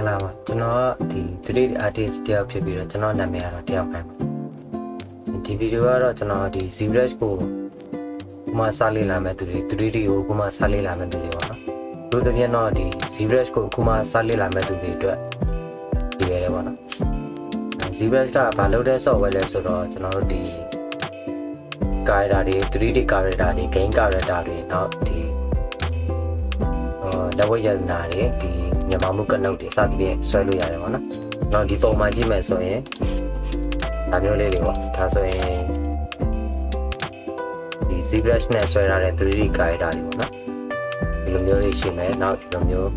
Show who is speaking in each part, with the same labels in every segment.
Speaker 1: င်္ဂလာပါကျွန်တော်ဒီ 3D artist တယောက်ဖြစ်ပြီးတော့ကျွန်တော်နာမည်ကတော့တယောက်ခိုင်ပါဒီဗီဒီယိုကတော့ကျွန်တော်ဒီ ZBrush ကိုမှစလေးလာမဲ့သူတွေ 3D ကိုခုမှစလေးလာမဲ့သူတွေပါနော်တို့တစ်ပြက်တော့ဒီ ZBrush ကိုခုမှစလေးလာမဲ့သူတွေအတွက်ဒီရဲတယ်ပေါ့နော် ZBrush ကဘာလုပ်တဲ့ software လဲဆိုတော့ကျွန်တော်တို့ဒီ character တွေ 3D character တွေ game character တွေနောက်ဒီလက်ဝဲရတနာတွေဒီမြန်မာမှုကနုတ်တွေစသဖြင့်ဆွဲလို့ရတယ်ပေါ့နော်။နောက်ဒီပုံမှန်ကြည့်မယ်ဆိုရင်ဒါမျိုးလေးတွေပေါ့။ဒါဆိုရင်ဒီ ZBrush နဲ့ဆွဲထားတဲ့ 3D character တွေပေါ့နော်။ဒီလိုမျိုးလေးရှိမယ်။နောက်ဒီလိုမျိုး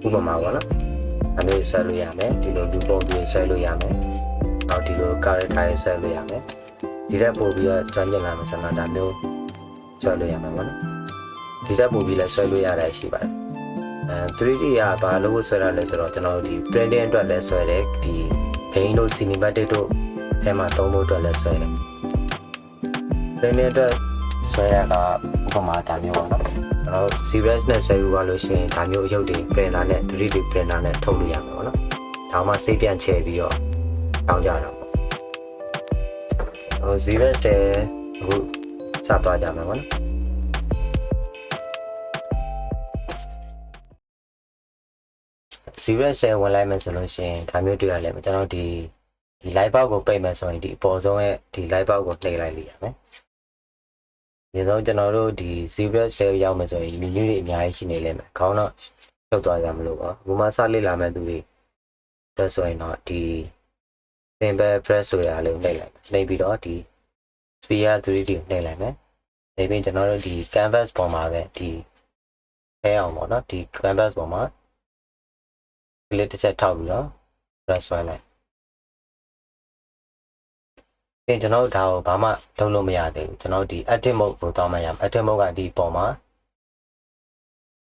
Speaker 1: ဥပမာပေါ့နော်။ဒါမျိုးဆွဲလို့ရမယ်။ဒီလိုလူပုံတွေဆွဲလို့ရမယ်။နောက်ဒီလို character တွေဆွဲလို့ရမယ်။ဒီတက်ပို့ပြီးတော့ကျွမ်းကျင်လာမယ်ဆိုတော့ဒါမျိုးဆွဲလို့ရမယ်ပေါ့နော်။ဒီတက်ပို့ပြီးလည်းဆွဲလို့ရတာရှိပါတယ်။ 3D ကဘာလို့ဆွဲရလဲဆိုတော့ကျွန်တော်တို့ဒီ printing အတွက်လည်းဆွဲတယ်ဒီ game တို့ cinematic တို့အဲမှာသုံးဖို့အတွက်လည်းဆွဲတယ် printing အတွက်ဆွဲရတာဥပမာဒါမျိုးပေါ့နော်ကျွန်တော် ZBrush နဲ့ဆွဲယူပါလို့ရှိရင်ဒါမျိုးရုပ်တွေ printer နဲ့ 3D printer နဲ့ထုတ်လို့ရမှာပေါ့နော်ဒါမှစိတ်ပြန်ချဲပြီးတော့တောင်းကြတာပေါ့ZBrush တဲ့အခုစသွားကြမှာပေါ့နော်ZBrush ရှယ်ဝင်လိုက်မယ်ဆိုလို့ရှိရင်ဒါမျိုးတွေ့ရလိမ့်မယ်ကျွန်တော်ဒီ live box ကိုပိတ်မယ်ဆိုရင်ဒီအပေါ်ဆုံးရဲ့ဒီ live box ကိုနှိပ်လိုက်လို့ရမယ်ဒီတော့ကျွန်တော်တို့ဒီ ZBrush ထဲရောက်မယ်ဆိုရင် menu တွေအများကြီးရှိနေလိမ့်မယ်ခေါင်းတော့ဖြုတ်သွားကြမလို့ပါဘူးမစလေ့လာမဲ့သူတွေအတွက်ဆိုရင်တော့ဒီ simple press ဆိုရအားလေးကိုနှိပ်လိုက်နှိပ်ပြီးတော့ဒီ sphere 3D ကိုနှိပ်လိုက်မယ်နှိပ်ပြီးကျွန်တော်တို့ဒီ canvas ပေါ်မှာပဲဒီဖဲအောင်ပေါ့နော်ဒီ canvas ပေါ်မှာကလစ်တစ်ချက်ထောက်ပြီးတော့ press ဆွဲလိုက်ပြီးကျွန်တော်တို့ဒါကိုဘာမှလုပ်လို့မရသေးဘူးကျွန်တော်ဒီ edit mode ကိုတောင်းမှရမယ် edit mode ကဒီပုံမှာ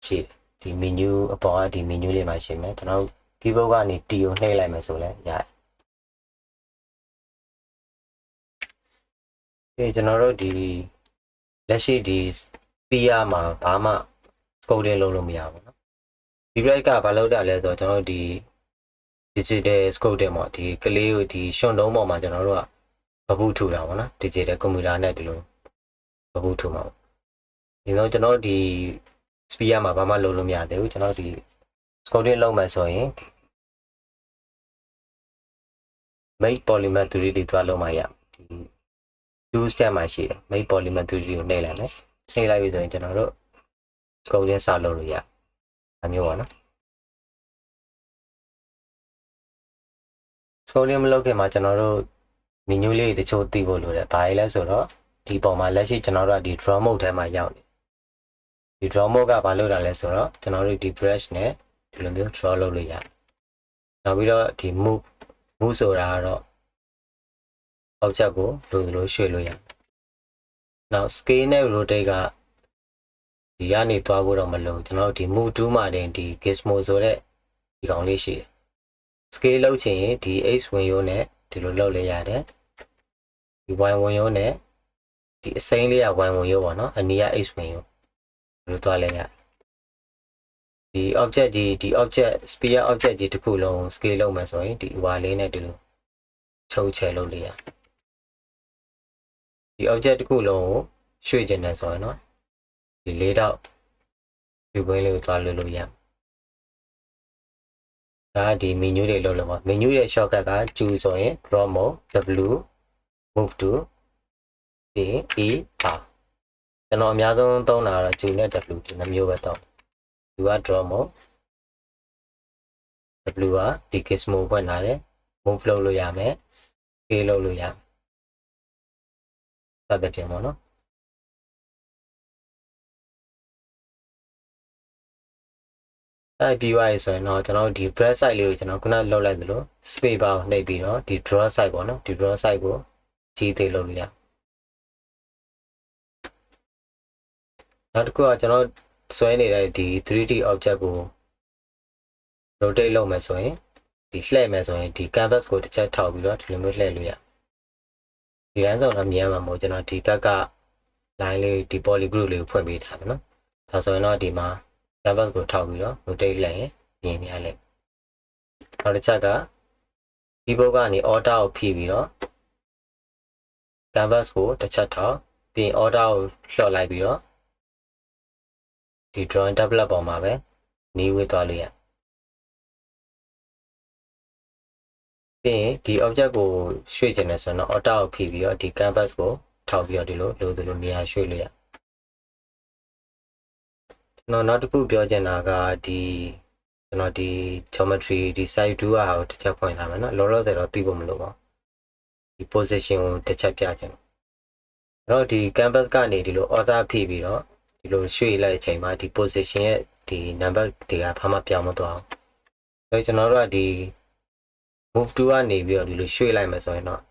Speaker 1: ရှိဒီ menu အပေါ်ကဒီ menu လေးမှာရှိမယ်ကျွန်တော် keyboard ကနေ T ကိုနှိပ်လိုက်မယ်ဆိုလဲရတယ်ပြီးကျွန်တော်တို့ဒီလက်ရှိဒီ sphere မှာဘာမှ coding လုပ်လို့မရဘူးเนาะZBrush ကဘာလုပ်တာလဲဆိုတော့ကျွန်တော်တို့ဒီ digital sculpting ပေါ့ဒီကလေးကိုဒီရှွန်လုံးပေါ်မှာကျွန်တော်တို့ကပပုထူတာပေါ့နော် digital computer နဲ့ဒီလိုပပုထူမှာပေါ့ဒီတော့ကျွန်တော်ဒီ sphere မှာဘာမှလုပ်လို့မရသေးဘူးကျွန်တော်ဒီ sculpting လုပ်မယ်ဆိုရင် make polymer 3D သွားလုပ်မှရဒီ 2 step မှာရှိတယ် make polymer 3D ကိုနှိပ်လိုက်မယ်နှိပ်လိုက်ပြီဆိုရင်ကျွန်တော်တို့ sculpting စလုပ်လို့ရအမျိုးပါနော် sculpting မလုပ်ခင်မှာကျွန်တော်တို့ menu လေးတချို့သိဖို့လိုတယ်ဘာလဲဆိုတော့ဒီပုံမှာလက်ရှိကျွန်တော်တို့ကဒီ draw mode ထဲမှာရောက်နေဒီ draw mode ကဘာလုပ်တာလဲဆိုတော့ကျွန်တော်တို့ဒီ brush နဲ့ဒီလိုမျိုး draw လုပ်လို့ရတယ်နောက်ပြီးတော့ဒီ move ဆိုတာကတော့ object ကိုလိုရွှေ့လို့ရတယ်နောက် scale နဲ့ rotate ကဒီကနေသွားဖို့တော့မလိုကျွန်တော်တို့ဒီ move to မှာတင်ဒီ gizmo ဆိုတဲ့ဒီကောင်လေးရှိတယ် scale လုပ်ချင်ရင်ဒီ x ဝင်ရိုးနဲ့ဒီလိုလုပ်လိုက်ရတယ်ဒီ y ဝင်ရိုးနဲ့ဒီအစိမ်းလေးက y ဝင်ရိုးပေါ့နော်အနီးက x ဝင်ရိုးဒီလိုသွားလိုက်ရဒီ object ကြီးဒီ object sphere object ကြီးတစ်ခုလုံး scale လုပ်မယ်ဆိုရင်ဒီ y လေးနဲ့ဒီလိုချုပ်ချယ်လုပ်လိုက်ရဒီ object တစ်ခုလုံးကိုရွှေ့ကျင်တယ်ဆိုရင်နော်ဒီလေးတော့ဒီဘင်းလေးကိုသွားလို့ရဒါဒီ menu တွေလုပ်လို့ပါ menu ရဲ့ shortcut က choose ဆိုရင် draw mode w move to a e r ကျွန်တော်အများဆုံးသုံးတာကတော့ choose နဲ့ w ဒီနှစ်မျိုးပဲသုံးသူက draw mode w ကဒီ gizmo ဖွင့်လာတယ် move လုပ်လို့ရမယ် scale လုပ်လို့ရမယ်စသဖြင့်ပေါ့နော်ပြီးသွားပြီဆိုရင်တော့ကျွန်တော်ဒီ brush side လေးကိုကျွန်တော်ခုနလောက်လိုက်သလို space bar ကိုနှိပ်ပြီးတော့ဒီ draw side ပေါ့နော်ဒီ draw side ကိုကြီးသေးလုပ်လို့ရနောက်တစ်ခုကကျွန်တော်ဆွဲနေတဲ့ဒီ 3D object ကို rotate လုပ်မယ်ဆိုရင်ဒီလှည့်မယ်ဆိုရင်ဒီ canvas ကိုတစ်ချက်ထောက်ပြီးတော့ဒီလိုမျိုးလှည့်လို့ရဒီလမ်းဆောင်တော့မြင်ရမှာမဟုတ်ကျွန်တော်ဒီဘက်က line လေးဒီ poly group လေးကိုဖွင့်ပေးထားမယ်နော်ဒါဆိုရင်တော့ဒီမှာ canvas ကိုထောက်ပြီးတော့ rotate လိုက်ရင်မြင်ရလိမ့် နောက်တစ်ချက်က keyboard ကနေ order ကိုဖိပြီးတော့ canvas ကိုတစ်ချက်ထောက်ပြီး order ကိုလှော့လိုက်ပြီးတော့ဒီ drawing tablet ပေါ်မှာပဲနီးဝေးသွားလို့ရပြီးရင်ဒီ object ကိုရွှေ့ချင်တယ်ဆိုတော့ order ကိုဖိပြီးတော့ဒီ canvas ကိုထောက်ပြီးတော့ဒီလိုလိုသလိုနေရာရွှေ့လို့ရနောက်တစ်ခုပြောချင်တာကကျွန်တော်ဒီ geometry ဒီ side view ဟာကိုတစ်ချက်ဖွင့်ထားမယ်နော်လောလောဆယ်တော့သိဖို့မလိုပါဘူးဒီ position ကိုတစ်ချက်ပြချင်တော့ဒီ canvas ကနေဒီလို order ဖိပြီးတော့ဒီလိုရွှေ့လိုက်အချိန်မှာဒီ position ရဲ့ဒီ number တွေကဘာမှပြောင်းမသွားဘူးကျွန်တော်တို့ကဒီ move to ကနေပြီးတော့ဒီလိုရွှေ့လိုက်မယ်ဆိုရင်တော့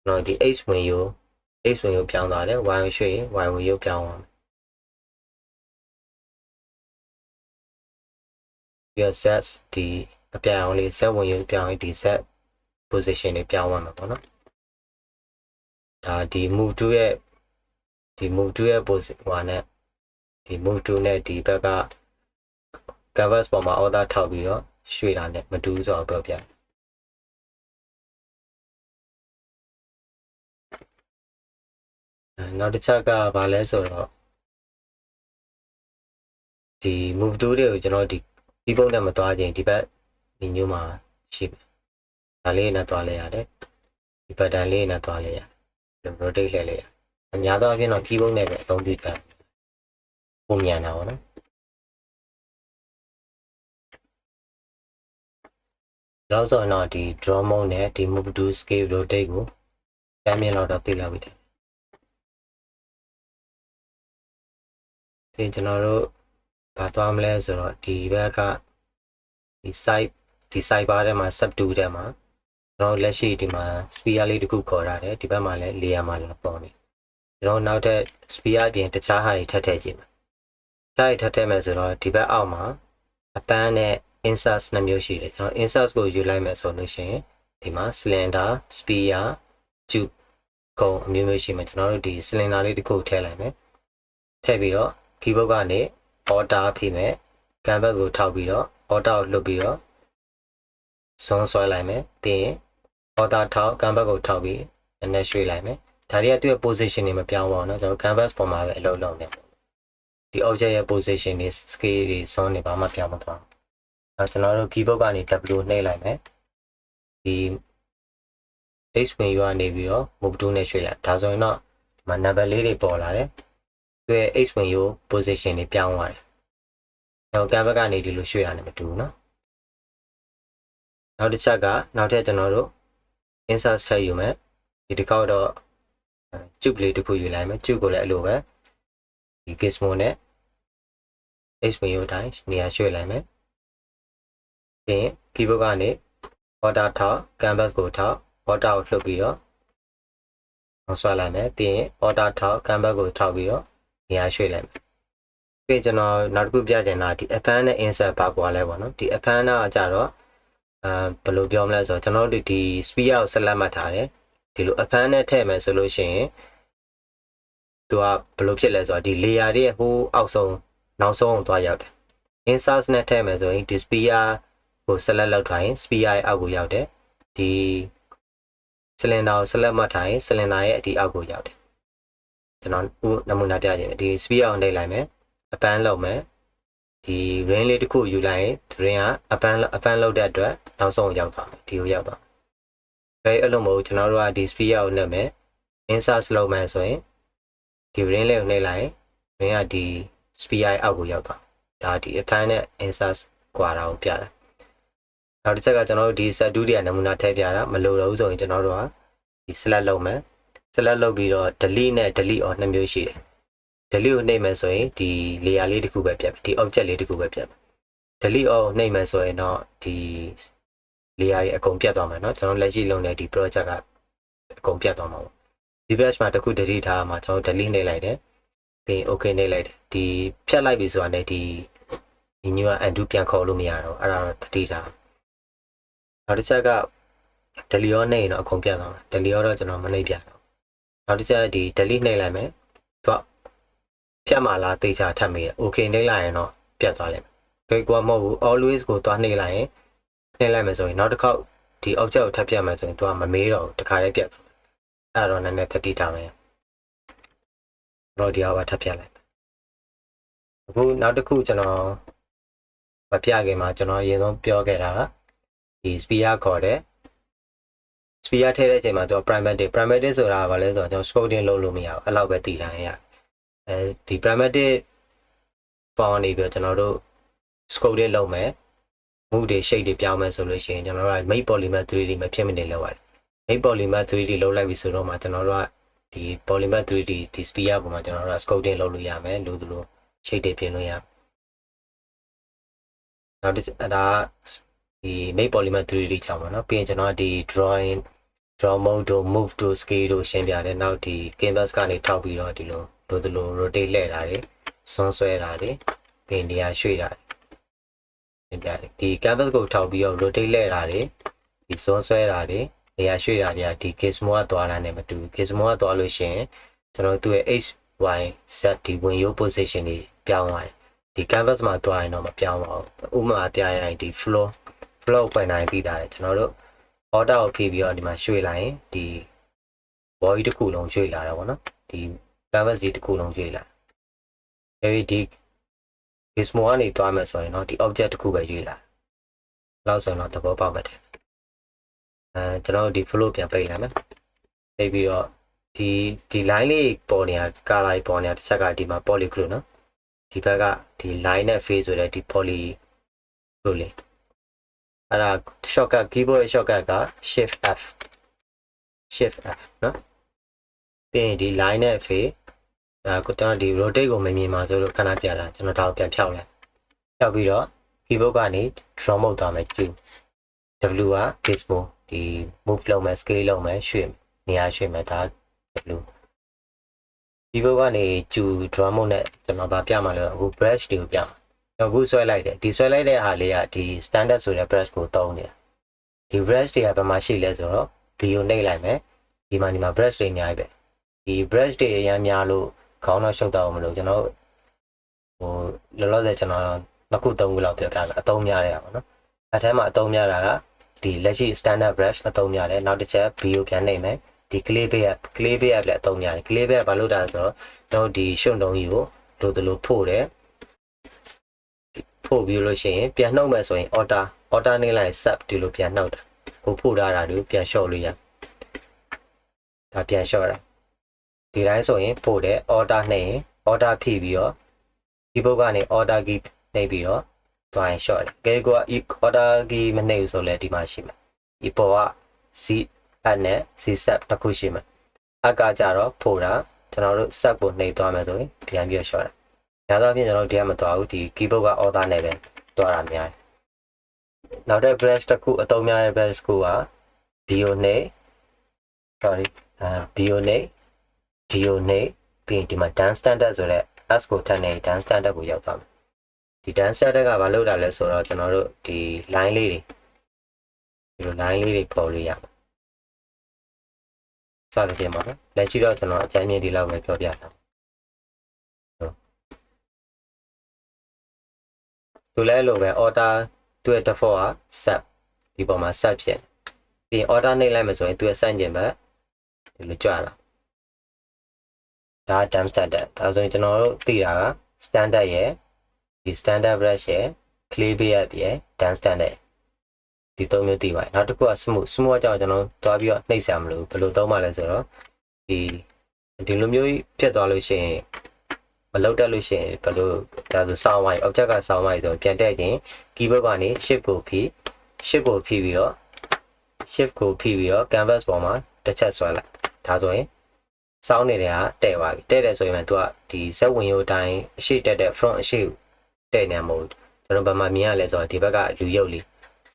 Speaker 1: ကျွန်တော်ဒီ x ဝင်ရိုးပြောင်းသွားတယ် y ကိုရွှေ့ရင် y ဝင်ရိုးပြောင်းသွားမယ်ပြီးတော့ z ဒီအပြောင်းလေး z ဝင်ရိုးပြောင်းရင်ဒီ z position တွေပြောင်းသွားမှာပေါ့နော်ဒါဒီ move to ရဲ့ position ဟိုနဲ့ဒီ move to နဲ့ဒီဘက်က canvas ပေါ်မှာ order ထောက်ပြီးတော့ရွှေ့တာနဲ့မတူဘူးဆိုတော့ပြောပြနောက်တစ်ချက်ကဘာလဲဆိုတော့ဒီ move to တွေကိုကျွန်တော်ဒီ keyboard နဲ့မသွားခြင်းဒီဘက်ဒီညမှာရှိတယ်ဒါလေးနဲ့သွားလဲရတယ်ဒီ button လေးနဲ့သွားလဲရတယ် rotate လဲလဲရအများသောအားဖြင့်တော့ keyboard နဲ့ပဲအသုံးပြုကြတယ်ပုံမြန်တာပေါ့နော်နောက်ဆိုတော့ဒီ draw mode နဲ့ဒီ move to scale rotate ကိုတမ်းမြင်တော့သိလာပြီတဲ့ဒီကျွန်တော်တို့ဘာသွားမလဲဆိုတော့ဒီဘက်ကဒီ side bar ထဲမှာ subto ထဲမှာကျွန်တော်လက်ရှိဒီမှာ sphere လေးတစ်ခုခေါ်ထားတယ်ဒီဘက်မှာလည်း layer မှာလာပေါ်နေကျွန်တော်နောက်ထပ် sphere အပြင်တခြားဟာတွေထပ်ထည့်ကြည့်မယ်တခြားတွေထပ်ထည့်မယ်ဆိုတော့ဒီဘက်အောက်မှာအပန်းနဲ့ insert နှစ်မျိုးရှိတယ်ကျွန်တော် insert ကိုယူလိုက်မယ်ဆိုလို့ရှိရင်ဒီမှာ cylinder sphere tube ကုန်အမျိုးမျိုးရှိမယ်ကျွန်တော်တို့ဒီ cylinder လေးတစ်ခုထည့်လိုက်မယ်ထည့်ပြီးတော့ keyboard ကနေ order ဖိမယ် canvas ကိုထောက်ပြီးတော့ order ကိုလွတ်ပြီးတော့ဆွန်းဆွဲလိုက်မယ်ပြီးရင် order ထောက် canvas ကိုထောက်ပြီးနည်းနည်းရွှေ့လိုက်မယ်ဒါတွေကသူ့ရဲ့ position တွေမပြောင်းပါဘူးเนาะကျွန်တော် canvas ပေါ်မှာပဲအလုပ်လုပ်နေဒီ object ရဲ့ position တွေ scale တွေဆွန်းနေဘာမှပြောင်းမသွားဘူးကျွန်တော်တို့ keyboard ကနေ W နှိပ်လိုက်မယ်ဒီ H menu ကနေပြီးတော့ move to နဲ့ရွှေ့လိုက်ဒါဆိုရင်တော့ဒီမှာ number လေးတွေပေါ်လာတယ်သူရဲ့ H menu position တွေပြောင်းသွားတယ်နောက် canvas ကနေဒီလိုရွှေ့ရတယ်မတူဘူးเนาะနောက်တစ်ချက်ကနောက်ထပ်ကျွန်တော်တို့ insert ထည့်ယူမယ်ဒီတစ်ခေါက်တော့ tube လေးတစ်ခုယူလိုက်မယ် tube ကိုလည်းအဲ့လိုပဲဒီ gizmo နဲ့ H menu တိုင်းနေရာရွှေ့လိုက်မယ်ပြီးရင် keyboard ကနေ order ထောက် canvas ကိုထောက် order ကိုလှုပ်ပြီးတော့ဆွဲလိုက်မယ်ပြီးရင် order ထောက် canvas ကိုထောက်ပြီးတော့နေရာရွှေ့လိုက်မယ်ပြီးကျွန်တော်နောက်တစ်ခုပြချင်တာဒီ append နဲ့ insert ဘာကွာလဲပေါ့နော်ဒီ append ကကြတော့ဘယ်လိုပြောမလဲဆိုတော့ကျွန်တော်တို့ဒီ sphere ကိုဆက်လက်မှတ်ထားတယ်ဒီလို append နဲ့ထည့်မယ်ဆိုလို့ရှိရင်သူကဘယ်လိုဖြစ်လဲဆိုတော့ဒီ layer တွေရဲ့ဟိုးအောက်ဆုံးနောက်ဆုံးကိုသွားရောက်တယ် insert နဲ့ထည့်မယ်ဆိုရင်ဒီ sphere ကိုဆက်လက်လောက်ထားရင် sphere ရဲ့အောက်ကိုရောက်တယ်ဒီ cylinder ကိုဆက်လက်မှတ်ထားရင် cylinder ရဲ့အဒီအောက်ကိုရောက်တယ်ကျွန်တော်နမူနာပြခြင်းဒီ sphere ကိုနှိပ်လိုက်မယ် append လုပ်မယ်ဒီ ring လေးတစ်ခုယူလိုက်ရင် ring က append လုပ်တဲ့အတွက်နောက်ဆုံးရောက်သွားမယ်ဒီကိုရောက်သွားမယ်အဲ့လိုမဟုတ်ကျွန်တော်တို့ကဒီ sphere ကိုနှိပ်မယ် insert လုပ်မယ်ဆိုရင်ဒီ ring လေးကိုနှိပ်လိုက်ရင် ring ကဒီ sphere ရဲ့အောက်ကိုရောက်သွားဒါဒီ append နဲ့ insert ကွာတာကိုပြတာနောက်တစ်ချက်ကကျွန်တော်တို့ဒီ set 2တွေကနမူနာထည့်ပြတာမလိုတော့ဘူးဆိုရင်ကျွန်တော်တို့ကဒီ select လုပ်မယ် select လုပ်ပြီးတော့ delete နဲ့ delete all နှစ်မျိုးရှိတယ် delete ကိုနှိပ်မယ်ဆိုရင်ဒီ layer လေးတစ်ခုပဲပြတ်ဒီ object လေးတစ်ခုပဲပြတ် delete all နှိပ်မယ်ဆိုရင်တော့ဒီ layer တွေအကုန်ပြတ်သွားမှာเนาะကျွန်တော်လက်ရှိလုပ်နေတဲ့ဒီ project ကအကုန်ပြတ်သွားမှာပေါ့ဒီ batch မှာတစ်ခု delete ထားမှာကျွန်တော် delete နှိပ်လိုက်တယ်ပြီး okay နှိပ်လိုက်တယ်ဒီဖြတ်လိုက်ပြီဆိုတာနဲ့ဒီ new က undo ပြန်ခေါ်လို့မရတော့အဲ့ဒါတော့ delete ထားနောက်တစ်ချက်က delete all နှိပ်ရင်တော့အကုန်ပြတ်သွားမှာ delete all တော့ကျွန်တော်မနှိပ်ပြတော့နောက်တစ်ချက်ဒီ delete နှိပ်လိုက်မယ်သူကဖြတ်မှာလားတေချာထပ်မိတယ် okay နှိပ်လိုက်ရင်တော့ပြတ်သွားလိမ့်မယ်ကိုကမဟုတ်ဘူး always ကိုသွားနှိပ်လိုက်ရင် နှိမ့်လိုက်မယ်ဆိုရင်နောက်တစ်ခေါက်ဒီ object ကိုထပ်ပြတ်မယ်ဆိုရင်သူကမမေးတော့ဘူးတခါလေးပြတ်သွားအဲ့တော့နည်းနည်းသတိထားမယ်တော့ဒီဟာပါထပ်ပြတ်လိုက်အခုနောက်တစ်ခုကျွန်တော်မပြခင်မှာကျွန်တော်အရင်ဆုံးပြောခဲ့တာကဒီ sphere ခေါ်တယ် sphere ထည့်တဲ့အချိန်မှာသူက pragmatic ဆိုတာကဘာလဲဆိုတော့ကျွန်တော် scoping လုပ်လို့မရဘူးအဲ့လောက်ပဲတည်တိုင်းရဒီ pragmatic ပေါင်းနေပြီးကျွန်တော်တို့ scoping လုပ်မယ်move တွေ shape တွေပြောင်းမယ်ဆိုလို့ရှိရင်ကျွန်တော်တို့က make polymer 3D မဖြစ်မနေလုပ်ရတယ် make polymer 3D လုပ်လိုက်ပြီဆိုတော့မှကျွန်တော်တို့ကဒီ polymer 3D ဒီ sphere ပေါ်မှာကျွန်တော်တို့က scoping လုပ်လို့ရမယ်လို့သူတို့ shape တွေပြင်လို့ရနောက်တစ်ဒါဒီ make polymer 3D ချောင်းပါနော်ပြီးရင်ကျွန်တော်ဒီ draw mode တို့ move တို့ scale တို့ရှင်းပြတယ်နောက်ဒီ canvas ကနေထောက်ပြီးတော့ဒီလိုတို့လို rotate လှည့်တာတွေဆွန်းဆွဲတာတွေပြီးနေရာရွှေ့တာရှင်းပြတယ်ဒီ canvas ကိုထောက်ပြီးတော့ rotate လှည့်တာတွေဒီဆွန်းဆွဲတာတွေနေရာရွှေ့တာတွေကဒီ gizmo ကသွားတာနဲ့မတူဘူး gizmo ကသွားလို့ရှိရင်ကျွန်တော်သူ့ရဲ့ x y z ဒီဝင်ရိုး position တွေပြောင်းသွားတယ်ဒီ canvas မှာသွားရင်တော့မပြောင်းပါဘူးဥပမာပြရရင်ဒီ floor ဖွင့်နိုင်ပြီးသားတယ်ကျွန်တော်တို့ order ကိုဖြည့်ပြီးတော့ဒီမှာရွှေ့လိုက်ရင်ဒီ body တစ်ခုလုံးရွှေ့လာတာပေါ့နော်ဒီ canvas ဒီတစ်ခုလုံးရွှေ့လာအဲဒီ gizmo ကနေသွားမယ်ဆိုရင်တော့ဒီ object တစ်ခုပဲရွှေ့လာလောက်ဆိုတော့သဘောပေါက်ပါတယ်ကျွန်တော်တို့ဒီ flow ပြန်ပိတ်လိုက်မယ်ပိတ်ပြီးတော့ဒီ line လေးပေါ်နေတာ color ပေါ်နေတာတစ်ချက်ကဒီမှာ polyglue နော်ဒီဘက်ကဒီ line နဲ့ face ဆိုတဲ့ဒီ poly လို့လေအဲ့ဒါ shortcut keyboard shortcut က shift F နော်ပြီးရင်ဒီ line နဲ့ face ကိုကျွန်တော်ဒီ rotate ကိုမမြင်ပါဆိုလို့ခဏပြတာကျွန်တော်ဒါကိုပြန်ဖြောက်လိုက်ဖြောက်ပြီးတော့ keyboard ကနေ draw mode သွားမယ် Q W က gizmo ဒီ move လုပ်မယ် scale လုပ်မယ်ရွှေ့နေရာရွှေ့မယ်ဒါ W keyboard ကနေကျူ draw mode နဲ့ကျွန်တော်ဗာပြမှာလို့အခု brush တွေကိုပြမှာအခုဆွဲလိုက်တယ်ဒီဆွဲလိုက်တဲ့ဟာလေးကဒီ standard ဆိုတဲ့ brush ကိုသုံးနေတာဒီ brush တွေကဘယ်မှာရှိလဲဆိုတော့ V ကိုနှိပ်လိုက်မယ်ဒီမှာ brush တွေအများကြီးပဲဒီ brush တွေအများများလို့ခေါင်းတော့ရှုပ်တော့မလို့ကျွန်တော်လောလောဆယ်ကျွန်တော်နှစ်ခုသုံးခုလောက်ပြောပြတာအသုံးများတယ်ပါနော်အထက်မှာအသုံးများတာကဒီလက်ရှိ standard brush အသုံးများတယ်နောက်တစ်ချက် V ကိုပြန်နှိပ်မယ်ဒီ clay base လည်းအသုံးများတယ် clay base ဘာလို့တာဆိုတော့ကျွန်တော်ဒီရှုံတုံးကြီးကိုလိုဖို့တယ်ဖို့ပြီးလို့ရှိရင်ပြန်နှုတ်မယ်ဆိုရင် order နေလိုက် sub ဒီလိုပြန်နှုတ်တာကိုဖို့ထားတာတွေကိုပြန်လျှော့လို့ရဒါပြန်လျှော့တာဒီတိုင်းဆိုရင်ဖို့တယ် order နှိပ်ရင် order ဖြည့်ပြီးတော့ keyboard ကနေ order key နှိပ်ပြီးတော့တွိုင်းလျှော့တယ်ကဲကိုက order key မနှိပ်ဘူးဆိုလဲဒီမှာရှိမှာဒီပေါ်က Z အနဲ့ Z sub တစ်ခုရှိမှာအကကြတော့ဖို့တာကျွန်တော်တို့ sub ကိုနှိပ်သွားမယ်ဆိုရင်ပြန်ပြီးလျှော့တာညာတော့ပြင်ကျွန်တော်တရားမသွားဘူးဒီ keyboard က order နဲ့ပဲသွားတာများတယ်နောက်တဲ့ brush တစ်ခုအသုံးများတဲ့ brush ကိုက bio နဲ့ bio နဲ့ dio နဲ့ပြီးရင်ဒီမှာ dance standard ဆိုတဲ့ S ကိုထပ်နေ dance standard ကိုရောက်သွားမယ်ဒီ dance standard ကဘာလုပ်တာလဲဆိုတော့ကျွန်တော်တို့ဒီ line လေးတွေဒီလို line လေးတွေပေါ်လို့ရမှာစသဖြင့်ပါနော်လက်ရှိတော့ကျွန်တော်အကြမ်းမြင်ဒီလောက်ပဲပြောပြတာသူလဲလို့ပဲ order သူ့ရဲ့ default က sub ဒီပေါ်မှာ sub ဖြစ်ပြီး order နှိပ်လိုက်မှဆိုရင်သူ့ရဲ့စန့်ကျင်ဘက်ဒီလိုကြွလာဒါ dump standard ဒါဆိုရင်ကျွန်တော်တို့သိတာက standard ရဲ့ဒီ standard brush ရဲ့ clay base ရဲ့ dump standard ဒီသုံးမျိုးသိပါတယ်နောက်တစ်ခုက smooth ကကြောင့်ကျွန်တော်တွားပြီးတော့နှိပ်ဆရာမလို့ဘယ်လိုသုံးမှလဲဆိုတော့ဒီလိုမျိုးဖြစ်သွားလို့ရှိရင်မလောက်တက်လို့ရှိရင်ဘယ်လိုဒါဆို sound wide object က sound wide ဆိုပြန်တက်ခြင်း keyboard ကနေ shift ကိုဖြည့်ပြီးတော့ canvas ပေါ်မှာတစ်ချက်ဆွဲလိုက်ဒါဆိုရင် sound နေတဲ့ဟာတဲ့သွားပြီတဲ့တယ်ဆိုရင်သူကဒီဇက်ဝင်ရိုးတိုင်းအရှိတက်တဲ့ front အရှိတဲ့နေမှာမဟုတ်ကျွန်တော်ဘာမှမြင်ရလဲဆိုတော့ဒီဘက်ကလူရုပ်လေး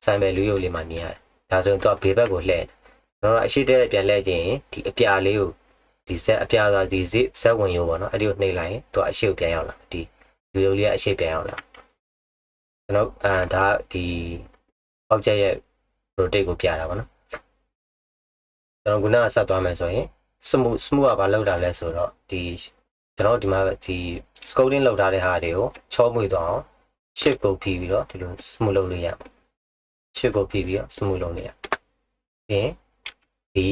Speaker 1: ဆိုင်ပဲလူရုပ်လေးမှမြင်ရတယ်ဒါဆိုရင်သူကဘေးဘက်ကိုလှည့်ကျွန်တော်အရှိတဲ့ပြန်လှည့်ခြင်းဒီအပြာလေးကိုဒီဇက်အပြားသွားဒီဇက်ဝင်ရိုးပေါ့နော်အဲ့ဒီကိုနှိပ်လိုက်ရင်သူကအရှိကိုပြန်ရောက်လာဒီလူရုပ်လေးကအရှိပြန်ရောက်လာကျွန်တော်ဒါဒီ object ရဲ့ rotate ကိုပြတာပေါ့နော်ကျွန်တော်ခုနကဆက်သွားမယ်ဆိုရင် smooth ကဘာလောက်တာလဲဆိုတော့ဒီကျွန်တော်ဒီမှာဒီ scrolling လောက်ထားတဲ့ဟာတွေကိုချောမွေသွားအောင် shift ကိုဖြီးပြီးတော့ဒီလို smooth လုပ်လို့ရ ရှစ်ကိုဖိပြီးတော့ smooth လုပ်နေရပြီးရင်ဒီ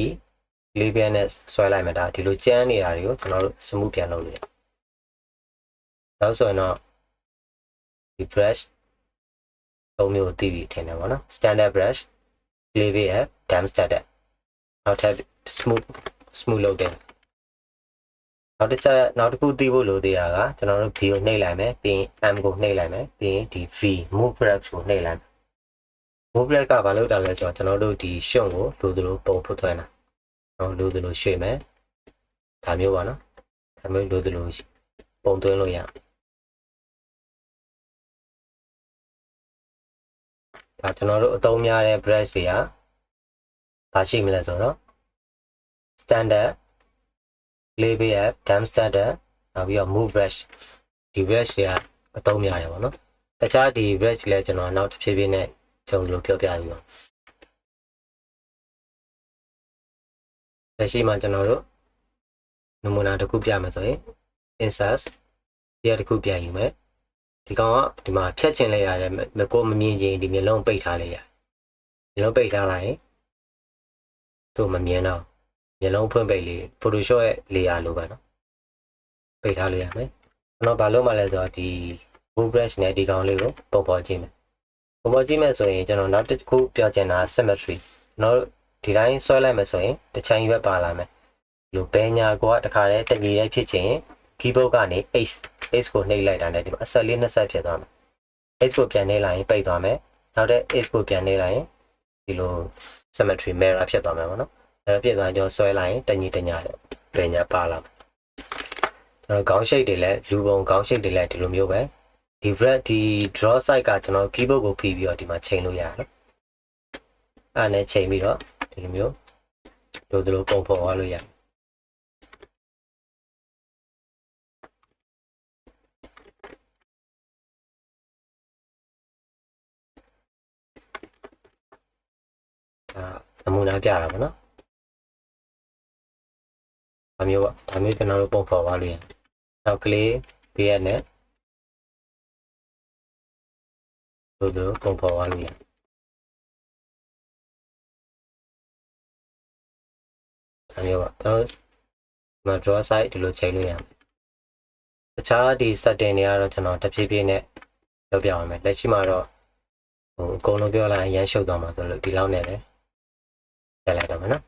Speaker 1: label နဲ့ဆွဲလိုက်မှဒါဒီလိုကျန်းနေတာတွေကိုကျွန်တော်တို့ smooth ပြန်လုပ်နေရနောက်ဆိုရင်တော့ဒီ brush 3မျိုးသိပြီထင်တယ်ပေါ့နော် standard brush label app damp standard နောက်ထပ် smooth လုပ်တယ်နောက်တစ်ခုသိဖို့လိုသေးတာကကျွန်တော်တို့ V ကိုနှိပ်လိုက်မယ်ပြီးရင် M ကိုနှိပ်လိုက်မယ်ပြီးရင်ဒီ V move brush ကိုနှိပ်လိုက်မယ် move brush ကဘာလုပ်တာလဲဆိုတော့ကျွန်တော်တို့ဒီရှုံကိုလိုသလိုပုံဖွတ်သွင်းတာလိုသလိုရွှေ့မယ်ဒါမျိုးပါနော်ဒါမျိုးလိုသလိုပုံသွင်းလို့ရဒါကျွန်တော်တို့အသုံးများတဲ့ brush တွေကဘာရှိမလဲဆိုတော့ standard label app damp standard နောက်ပြီးတော့ move brush ဒီ brush တွေကအသုံးများတယ်ပေါ့နော်တခြားဒီ brush လည်းကျွန်တော်နောက်တစ်ဖြည်းဖြည်းနဲ့ဂျုံလို့ပြောပြပြီးတော့လက်ရှိမှာကျွန်တော်တို့နမူနာတစ်ခုပြမယ်ဆိုရင် insert ဒီတစ်ခုပြန်ယူမယ်ဒီကောင်ကဒီမှာဖြတ်ချင်လိုက်ရတယ်မကိုမမြင်ချင်းဒီမျက်လုံးပိတ်ထားလိုက်ရမျက်လုံးပိတ်ထားလိုက်ရင်သူ့မမြင်တော့မျက်လုံးဖွင့်ပိတ်လေး Photoshop ရဲ့ layer လိုပဲเนาะပိတ်ထားလို့ရမယ်ကျွန်တော်ဘာလို့မှလဲဆိုတော့ဒီ move brush နဲ့ဒီကောင်လေးကိုပုံပေါ်ကြည့်မယ်ပုံပေါ်ကြည့်မယ်ဆိုရင်ကျွန်တော်နောက်တစ်ခုပြောချင်တာ symmetry ကျွန်တော်ဒီတိုင်းဆွဲလိုက်မယ်ဆိုရင်တစ်ချမ်းရွက်ပါလာမယ်လို့ဘယ်ညာကိုကတခါတည်းတညီတည်းဖြစ်ချင် keyboard ကနေ H ကိုနှိပ်လိုက်တာနဲ့ဒီမှာအဆက်လေးနှစ်ဆက်ဖြစ်သွားမယ် H ကိုပြန်နှိပ်လိုက်ရင်ပိတ်သွားမယ်နောက်တဲ့ H ကိုပြန်နှိပ်လိုက်ရင်ဒီလို symmetry mirror ဖြစ်သွားမယ်ပေါ့နော်အဲ့ဖြစ်သွားကြောဆွဲလိုက်ရင်တညီတညာတယ်ဘယ်ညာပါလာမယ်ကျွန်တော်ခေါင်းရှိတ်တွေလည်းလူပုံခေါင်းရှိတ်တွေလည်းဒီလိုမျိုးပဲဒီ brush ဒီ draw side ကကျွန်တော် keyboard ကိုဖိပြီးတော့ဒီမှာချိန်လို့ရတယ်နော်အဲ့နဲ့ချိန်ပြီးတော့ဒီလိုမျိုးလိုသလိုပုံဖော်သွားလို့ရတယ်နမူနာပြတာပေါ့နော်ဒါမျိုးပေါ့ဒါမျိုးကျွန်တော်တို့ပုံဖော်သွားလို့ရတယ်နောက်ကလေးဘေးရက်နဲ့လိုသလိုပုံဖော်သွားလို့ရတယ်ဒါမျိုးပေါ့ကျွန်တော်မှာ draw side ဒီလိုချိန်လို့ရတယ်တခြားဒီ setting တွေကတော့ကျွန်တော်တဖြည်းဖြည်းနဲ့ပြောပြအောင်မယ်လက်ရှိမှာတော့အကုန်လုံးပြောလိုက်ရမ်းရှုပ်သွားမှာဆိုလို့ဒီလောက်နဲ့ပဲဆက်လိုက်တော့မယ်နော်